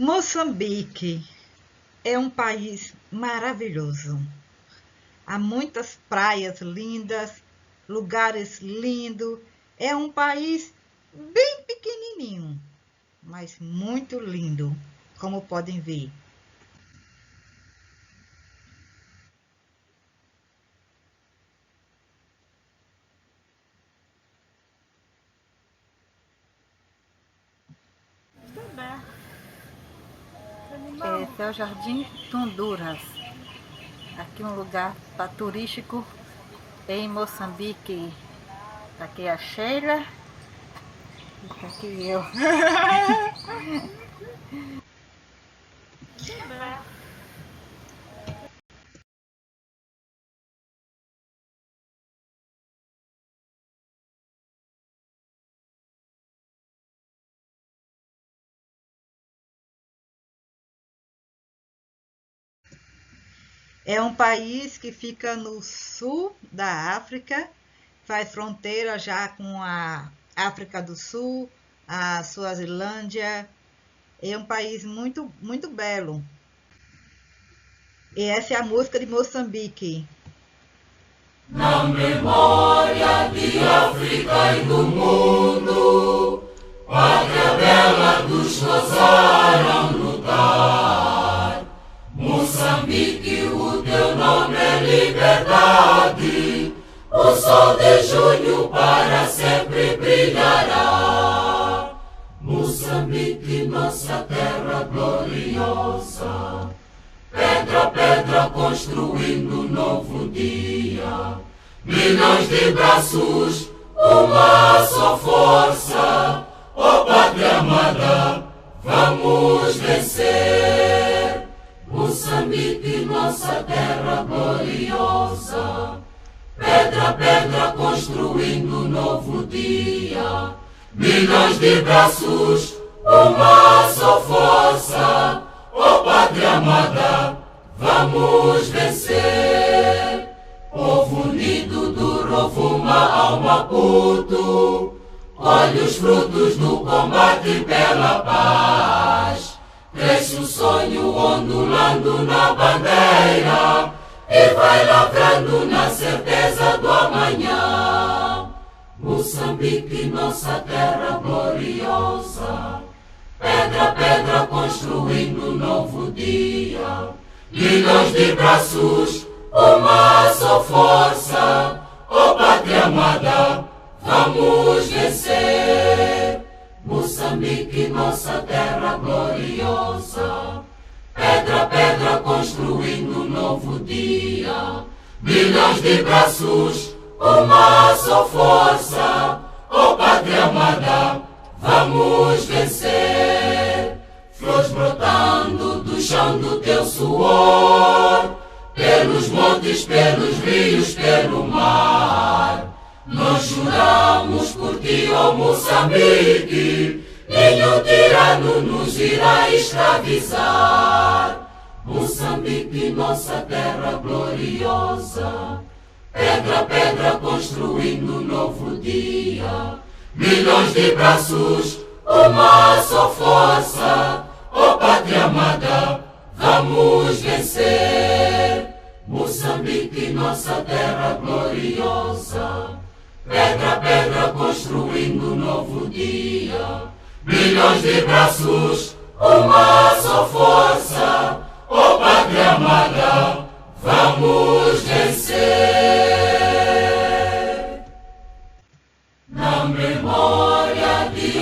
Moçambique é um país maravilhoso. Há muitas praias lindas, lugares lindos. É um país bem pequenininho, mas muito lindo, como podem ver. Esse é o Jardim Tunduras. Aqui um lugar para turístico em Moçambique. Tá aqui a Sheila e tá aqui eu. É um país que fica no sul da África, faz fronteira já com a África do Sul, a Suazilândia. É um país muito, muito belo. E essa é a música de Moçambique. Na memória de África e do mundo, pátria bela dos que ousaram lutar. Moçambique, o teu nome é liberdade, o sol de junho para sempre brilhará. Moçambique, nossa terra gloriosa, pedra a pedra construindo um novo dia. Milhões de braços, uma só força. Ó pátria amada, vamos vencer. Moçambique, nossa terra gloriosa, pedra a pedra construindo um novo dia. Milhões de braços, uma só força. Ó pátria amada, vamos vencer. Povo unido do Rovuma ao Maputo, colhe os frutos do combate pela paz. Cresce o sonho ondulando na bandeira e vai lavrando na certeza do amanhã. Moçambique, nossa terra gloriosa, pedra a pedra construindo um novo dia. Milhões de braços, uma só força. Ó pátria amada, vamos vencer. Moçambique, nossa terra gloriosa, pedra a pedra construindo um novo dia. Milhões de braços, uma só força. Ó pátria amada, vamos vencer. Flores brotando do chão do teu suor, pelos montes, pelos rios, pelo mar. Nós juramos por ti, ó Moçambique, nenhum tirano nos irá escravizar. Moçambique, nossa terra gloriosa, pedra a pedra construindo um novo dia. Milhões de braços, uma só força. Ó pátria amada, vamos vencer. Moçambique, nossa terra gloriosa, pedra a pedra construindo um novo dia. Milhões de braços, uma só força. Ó pátria amada, vamos vencer. Na memória de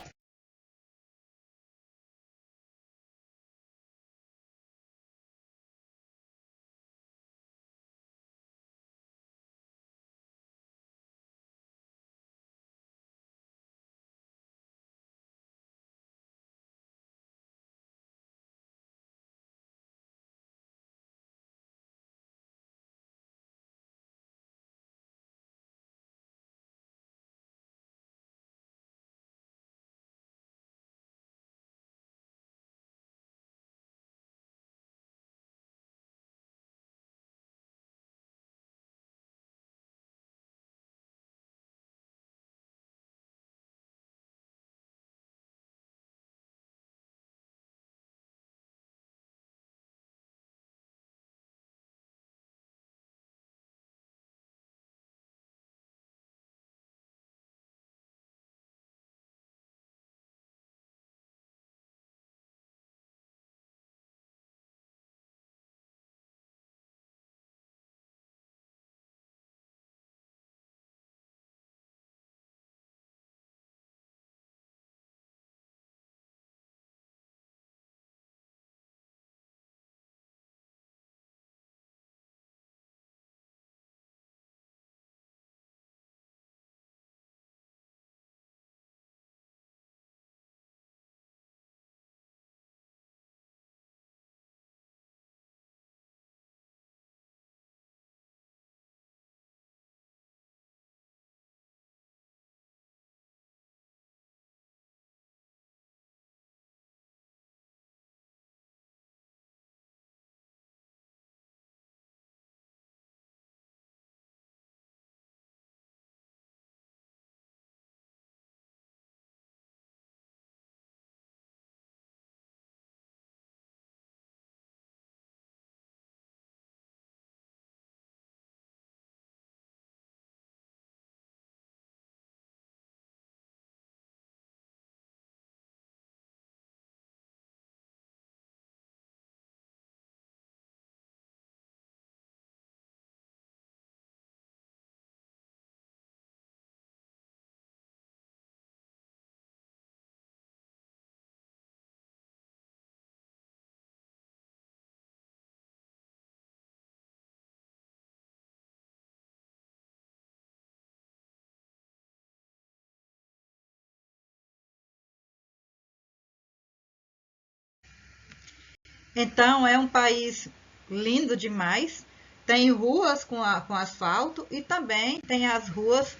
Então, é um país lindo demais. Tem ruas com asfalto e também tem as ruas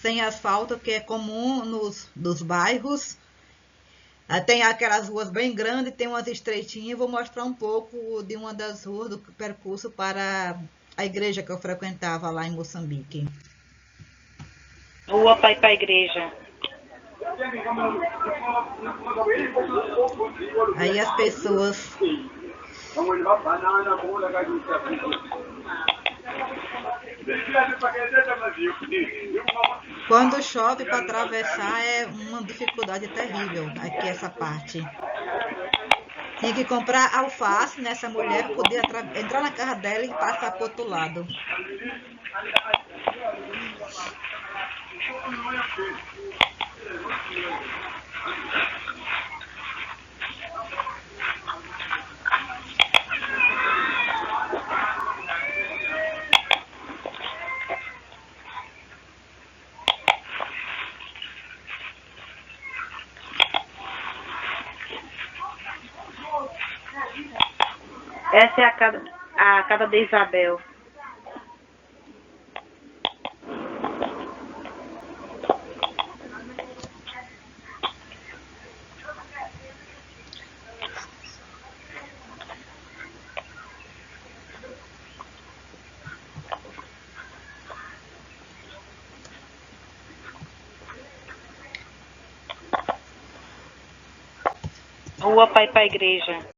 sem asfalto, que é comum nos bairros. Tem aquelas ruas bem grandes, tem umas estreitinhas. Vou mostrar um pouco de uma das ruas do percurso para a igreja que eu frequentava lá em Moçambique. Rua para ir para a igreja. Aí as pessoas... Quando chove para atravessar é uma dificuldade terrível aqui essa parte. Tinha que comprar alface nessa mulher para poder entrar na casa dela e passar para o outro lado. Essa é a casa de Isabel. Rua para ir para a igreja.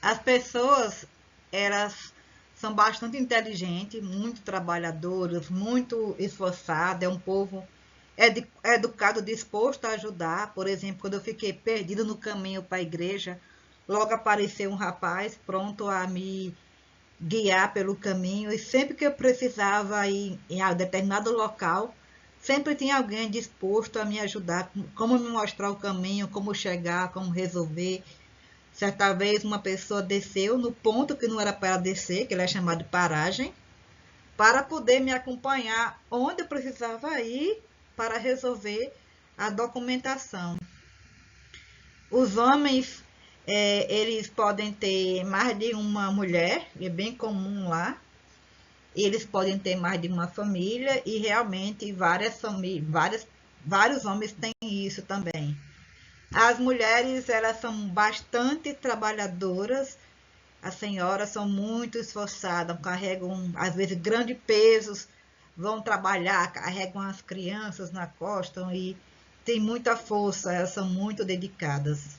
As pessoas, elas são bastante inteligentes, muito trabalhadoras, muito esforçadas. É um povo educado, disposto a ajudar. Por exemplo, quando eu fiquei perdida no caminho para a igreja, logo apareceu um rapaz pronto a me guiar pelo caminho. E sempre que eu precisava ir em determinado local, sempre tinha alguém disposto a me ajudar, como me mostrar o caminho, como chegar, como resolver. Certa vez uma pessoa desceu no ponto que não era para ela descer, que ele é chamado de paragem, para poder me acompanhar onde eu precisava ir para resolver a documentação. Os homens, eles podem ter mais de uma mulher, é bem comum lá. Eles podem ter mais de uma família e realmente vários homens têm isso também. As mulheres, elas são bastante trabalhadoras, as senhoras são muito esforçadas, carregam, às vezes, grandes pesos, vão trabalhar, carregam as crianças na costa e tem muita força, elas são muito dedicadas.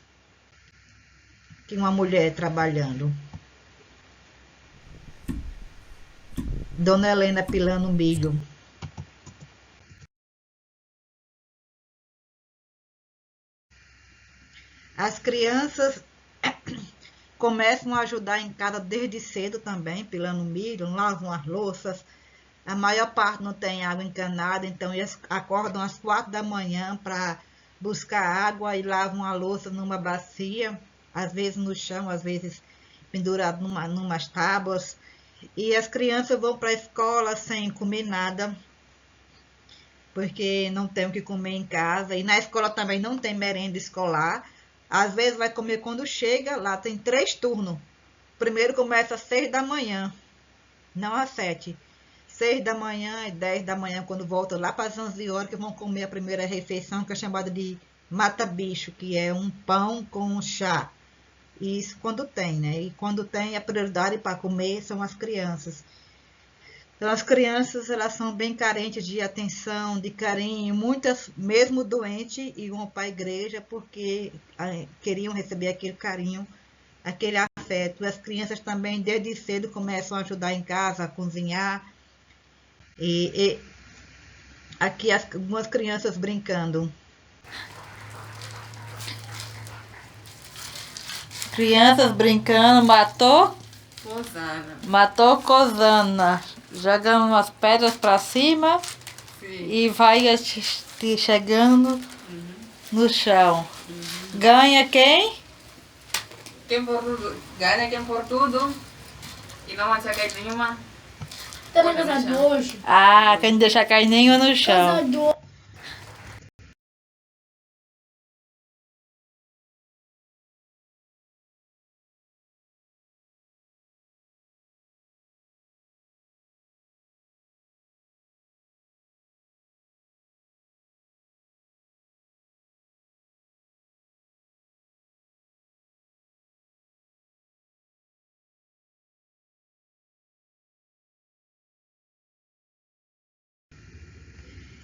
Que uma mulher trabalhando. Dona Helena pilando milho. As crianças começam a ajudar em casa desde cedo também, pilando milho, lavam as louças. A maior parte não tem água encanada, então eles acordam às 4 da manhã para buscar água e lavam a louça numa bacia, às vezes no chão, às vezes pendurado numas tábuas. E as crianças vão para a escola sem comer nada, porque não tem o que comer em casa. E na escola também não tem merenda escolar. Às vezes vai comer quando chega, lá tem 3 turnos. O primeiro começa às 6 da manhã, não às 7. 6 da manhã e 10 da manhã, quando volta lá para as 11 horas, que vão comer a primeira refeição, que é chamada de mata-bicho, que é um pão com chá. Isso quando tem, né? E quando tem, a prioridade para comer são as crianças. Então, as crianças, elas são bem carentes de atenção, de carinho, muitas mesmo doentes iam para a igreja porque queriam receber aquele carinho, aquele afeto. As crianças também, desde cedo, começam a ajudar em casa, a cozinhar. E aqui algumas crianças brincando. Crianças brincando, matou Cosana, jogando as pedras para cima. Sim. E vai chegando no chão. Ganha quem? Quem por tudo. Ganha quem por tudo. E não achaca nenhuma. Ah, quem deixa cair nenhuma no chão.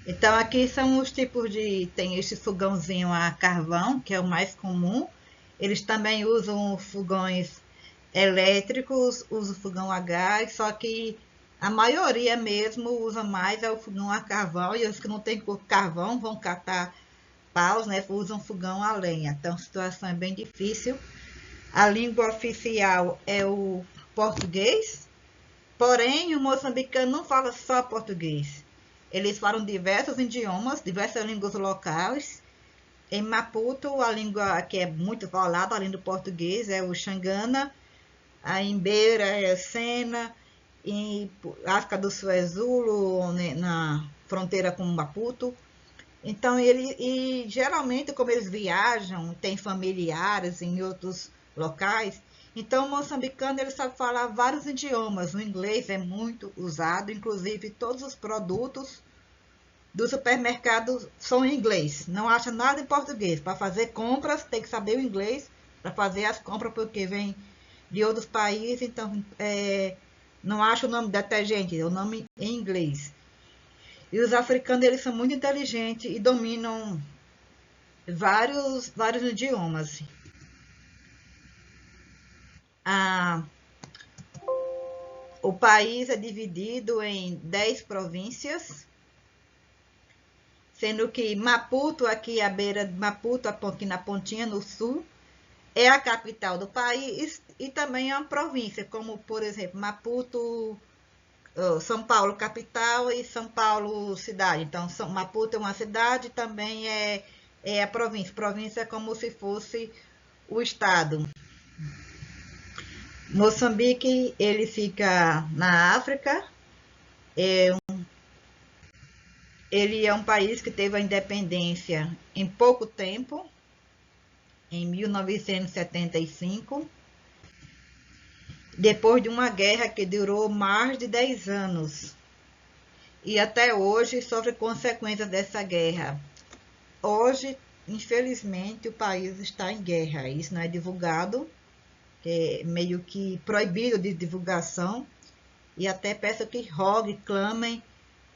Então aqui são os tipos de... Tem esse fogãozinho a carvão, que é o mais comum. Eles também usam fogões elétricos, usam fogão a gás, só que a maioria mesmo usa mais é o fogão a carvão, e os que não tem carvão vão catar paus, né? Usam fogão a lenha. Então a situação é bem difícil. A língua oficial é o português, porém o moçambicano não fala só português. Eles falam diversos idiomas, diversas línguas locais. Em Maputo, a língua que é muito falada, além do português, é o Xangana. Em Beira é o Sena. Em África do Sul é Zulu, na fronteira com Maputo. Então, geralmente, como eles viajam, tem familiares em outros locais, então o moçambicano ele sabe falar vários idiomas. O inglês é muito usado, inclusive todos os produtos do supermercado são em inglês. Não acha nada em português. Para fazer compras tem que saber o inglês para fazer as compras, porque vem de outros países, então não acha o nome detergente, é o nome em inglês. E os africanos eles são muito inteligentes e dominam vários idiomas. O país é dividido em 10 províncias, sendo que Maputo, aqui à beira de Maputo, aqui na pontinha, no sul, é a capital do país e também é uma província, como, por exemplo, Maputo, São Paulo capital e São Paulo cidade. Então, Maputo é uma cidade, também é a província. Província é como se fosse o estado. Moçambique, ele fica na África. Ele é um país que teve a independência em pouco tempo, em 1975, depois de uma guerra que durou mais de 10 anos. E até hoje sofre consequências dessa guerra. Hoje, infelizmente, o país está em guerra. Isso não é divulgado, é meio que proibido de divulgação. E até peço que roguem, clamem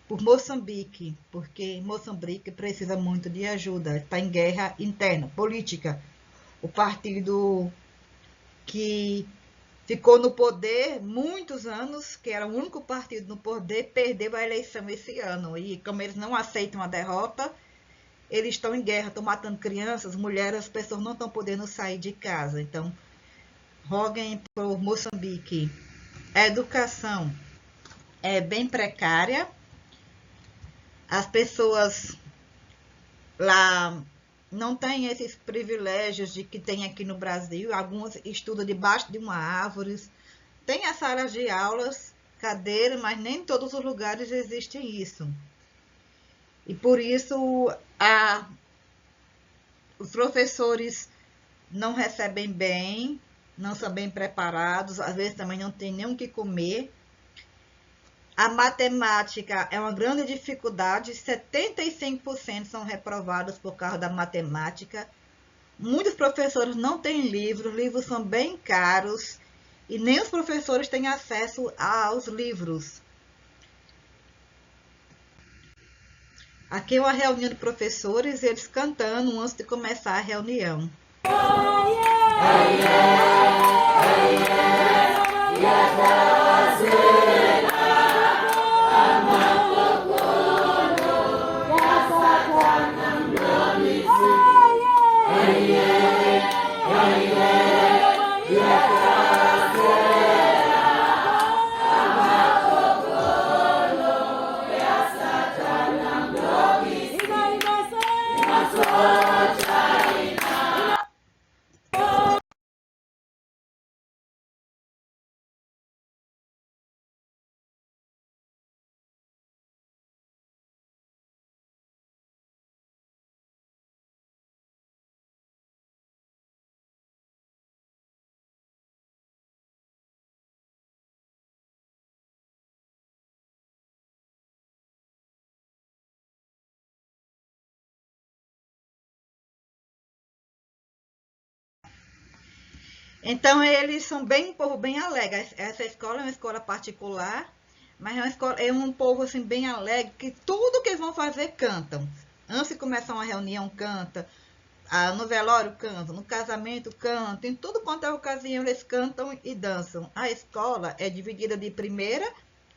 por Moçambique, porque Moçambique precisa muito de ajuda. Está em guerra interna, política. O partido que ficou no poder muitos anos, que era o único partido no poder, perdeu a eleição esse ano. E como eles não aceitam a derrota, eles estão em guerra, estão matando crianças, mulheres, as pessoas não estão podendo sair de casa. Então, roguem por Moçambique. A educação é bem precária. As pessoas lá não têm esses privilégios de que tem aqui no Brasil. Algumas estudam debaixo de uma árvore. Tem as salas de aulas, cadeiras, mas nem em todos os lugares existe isso. E por isso os professores não recebem bem, não são bem preparados, às vezes também não tem nem o que comer. A matemática é uma grande dificuldade, 75% são reprovados por causa da matemática. Muitos professores não têm livros, livros são bem caros e nem os professores têm acesso aos livros. Aqui é uma reunião de professores, eles cantando antes de começar a reunião. Então, eles são bem um povo bem alegre. Essa escola é uma escola particular, mas é um povo assim, bem alegre, que tudo que eles vão fazer, cantam. Antes de começar uma reunião, canta. No velório, cantam. No casamento, cantam. Em tudo quanto é ocasião, eles cantam e dançam. A escola é dividida de primeira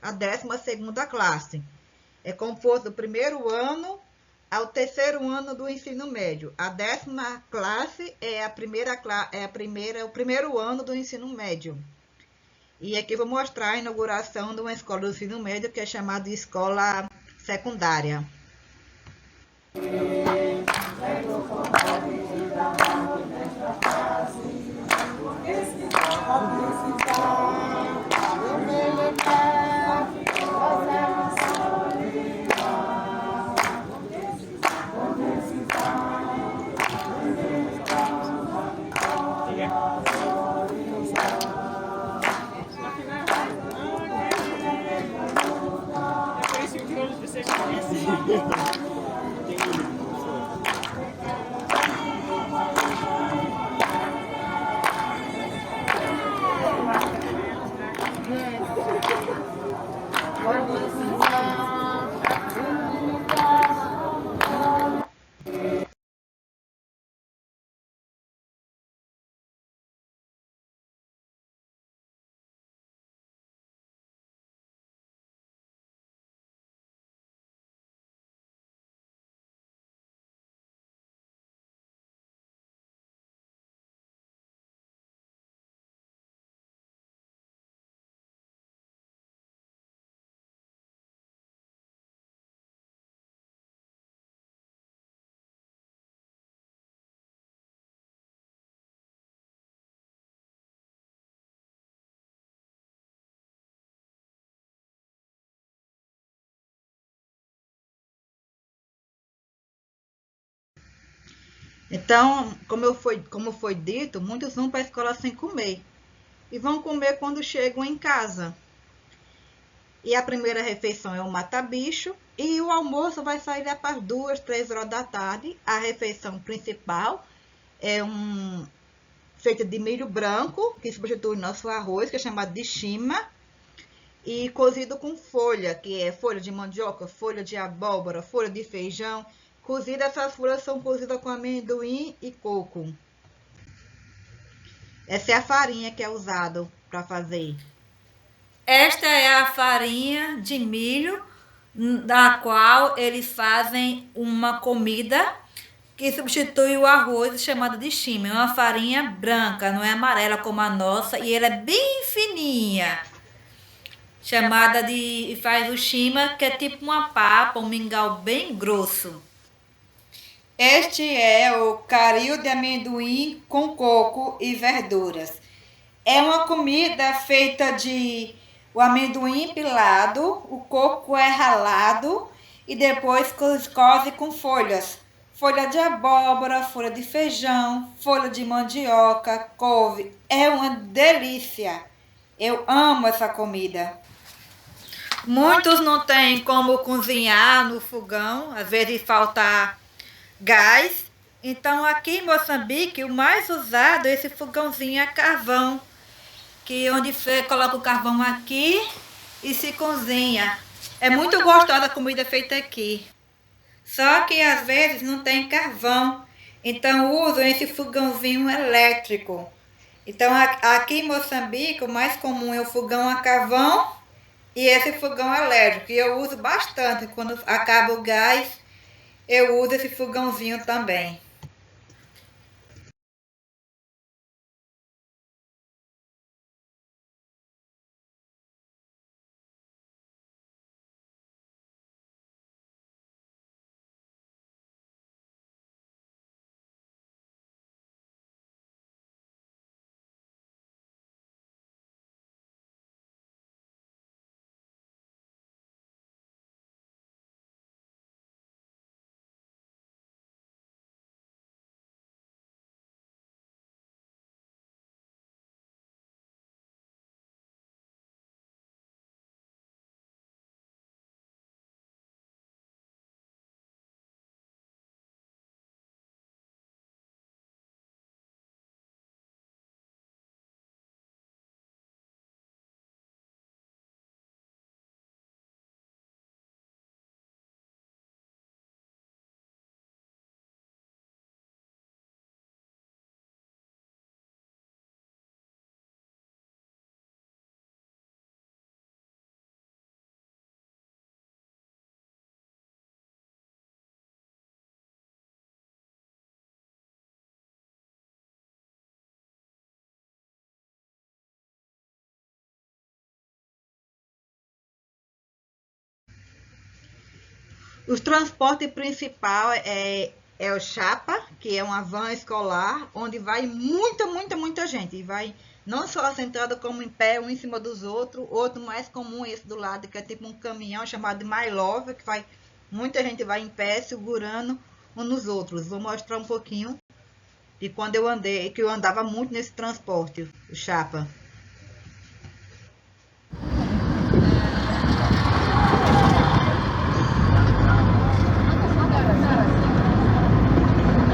a 12ª classe. É composto do primeiro ano ao terceiro ano do ensino médio. A 10ª classe é o primeiro ano do ensino médio. E aqui eu vou mostrar a inauguração de uma escola do ensino médio que é chamada de escola secundária. Então, como foi dito, muitos vão para a escola sem comer. E vão comer quando chegam em casa. E a primeira refeição é o mata-bicho. E o almoço vai sair lá para as 2, 3 horas da tarde. A refeição principal é feita de milho branco, que substitui nosso arroz, que é chamado de chima. E cozido com folha, que é folha de mandioca, folha de abóbora, folha de feijão. Essas folhas são cozidas com amendoim e coco. Essa é a farinha que é usada para fazer. Esta é a farinha de milho, da qual eles fazem uma comida que substitui o arroz, chamado de chima. É uma farinha branca, não é amarela como a nossa, e ela é bem fininha. Chamada de... faz o chima, que é tipo uma papa, um mingau bem grosso. Este é o caril de amendoim com coco e verduras. É uma comida feita de o amendoim pilado, o coco é ralado e depois cose com folhas. Folha de abóbora, folha de feijão, folha de mandioca, couve. É uma delícia. Eu amo essa comida. Muitos não têm como cozinhar no fogão, às vezes falta gás. Então aqui em Moçambique o mais usado é esse fogãozinho a carvão, que onde você coloca o carvão aqui e se cozinha. É muito gostosa a comida feita aqui. Só que às vezes não tem carvão, então usam esse fogãozinho elétrico. Então aqui em Moçambique o mais comum é o fogão a carvão e esse fogão elétrico. E eu uso bastante, quando acaba o gás, eu uso esse fogãozinho também. O transporte principal é o Chapa, que é uma van escolar, onde vai muita gente. E vai não só sentada como em pé, um em cima dos outros. Outro mais comum, esse do lado, que é tipo um caminhão chamado de My Love, que vai, muita gente vai em pé, segurando uns nos outros. Vou mostrar um pouquinho de quando eu andei, que eu andava muito nesse transporte, o Chapa.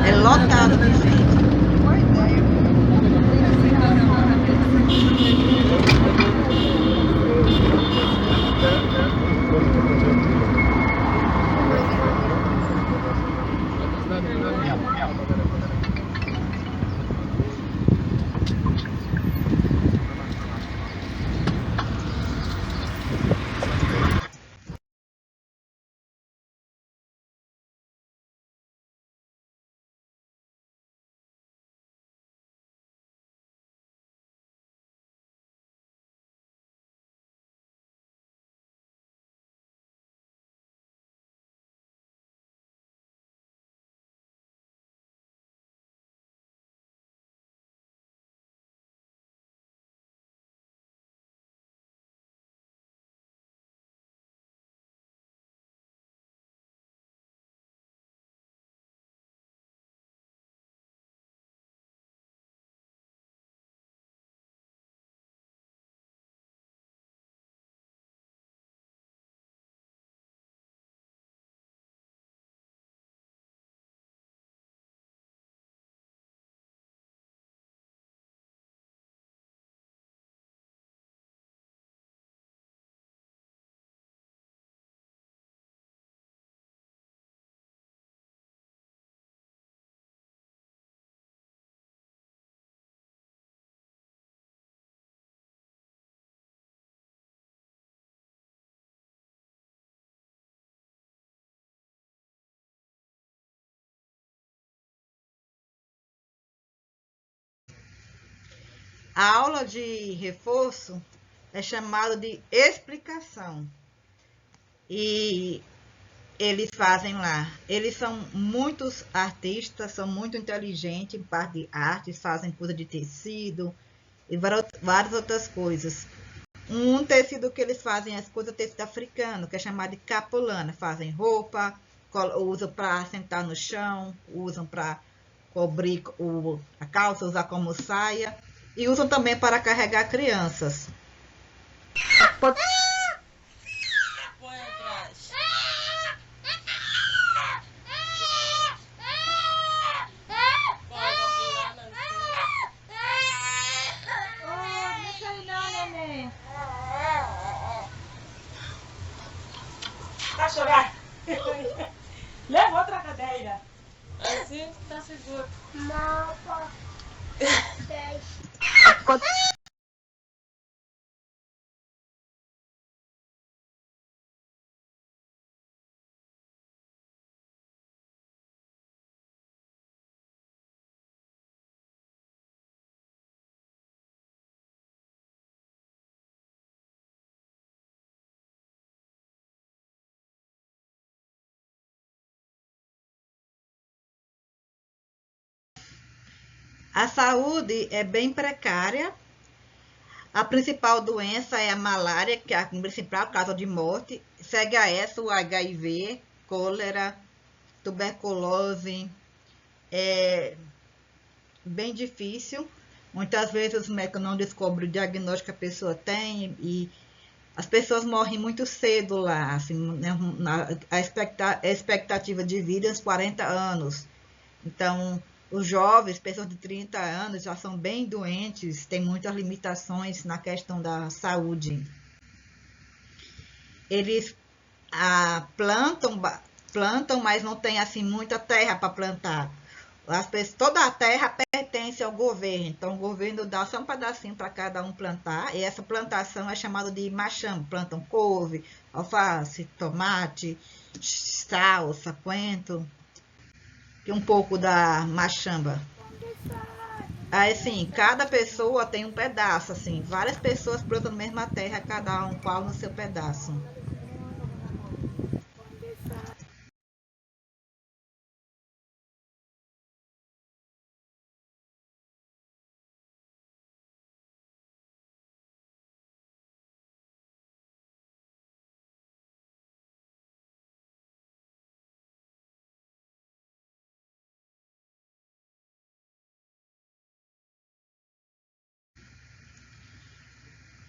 É lotado de gente. A aula de reforço é chamada de explicação. E eles fazem lá. Eles são muitos artistas, são muito inteligentes em parte de artes, fazem coisa de tecido e várias outras coisas. Um tecido que eles fazem as coisas, tecido africano, que é chamado de capulana. Fazem roupa, usam para sentar no chão, usam para cobrir a calça, usar como saia. E usam também para carregar crianças. Tá chorando? Leva outra cadeira. Assim tá seguro. A saúde é bem precária. A principal doença é a malária, que é a principal causa de morte. Segue a essa o HIV, cólera, tuberculose. É bem difícil. Muitas vezes os médicos não descobrem o diagnóstico que a pessoa tem e as pessoas morrem muito cedo lá. Assim, né, a expectativa de vida é uns 40 anos. Então, os jovens, pessoas de 30 anos, já são bem doentes, têm muitas limitações na questão da saúde. Eles plantam, mas não tem assim muita terra para plantar. Toda a terra pertence ao governo, então o governo dá só um pedacinho para cada um plantar, e essa plantação é chamada de machamba. Plantam couve, alface, tomate, salsa, coentro, e um pouco da machamba. Aí, assim, cada pessoa tem um pedaço, assim, várias pessoas plantam na mesma terra, cada um qual no seu pedaço.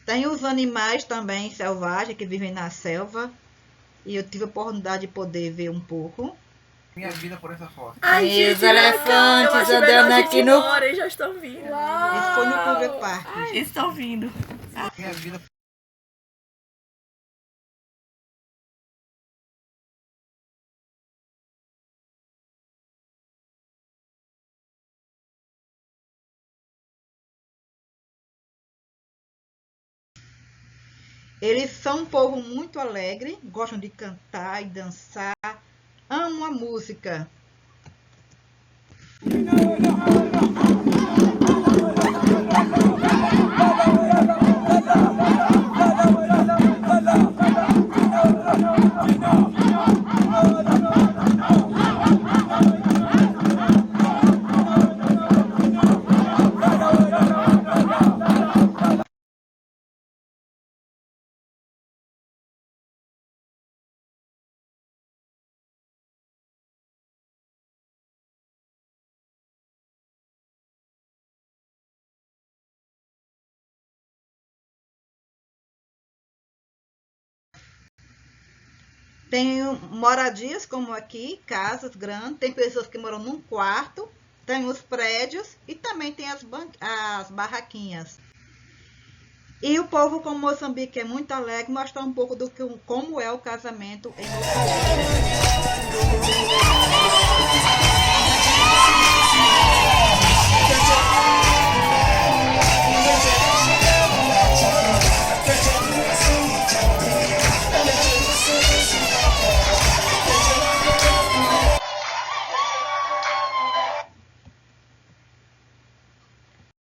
Tem os animais também selvagens que vivem na selva. E eu tive a oportunidade de poder ver um pouco. Minha vida por essa foto. Ai, E gente, os elefantes andando aqui no... Eles já estão vindo. Esse foi no Kruger Park. Estão vindo. Minha vida. Eles são um povo muito alegre, gostam de cantar e dançar, amam a música. Tem moradias como aqui, casas grandes, tem pessoas que moram num quarto, tem os prédios e também tem as barraquinhas. E o povo como Moçambique é muito alegre, mostrar um pouco como é o casamento em Moçambique.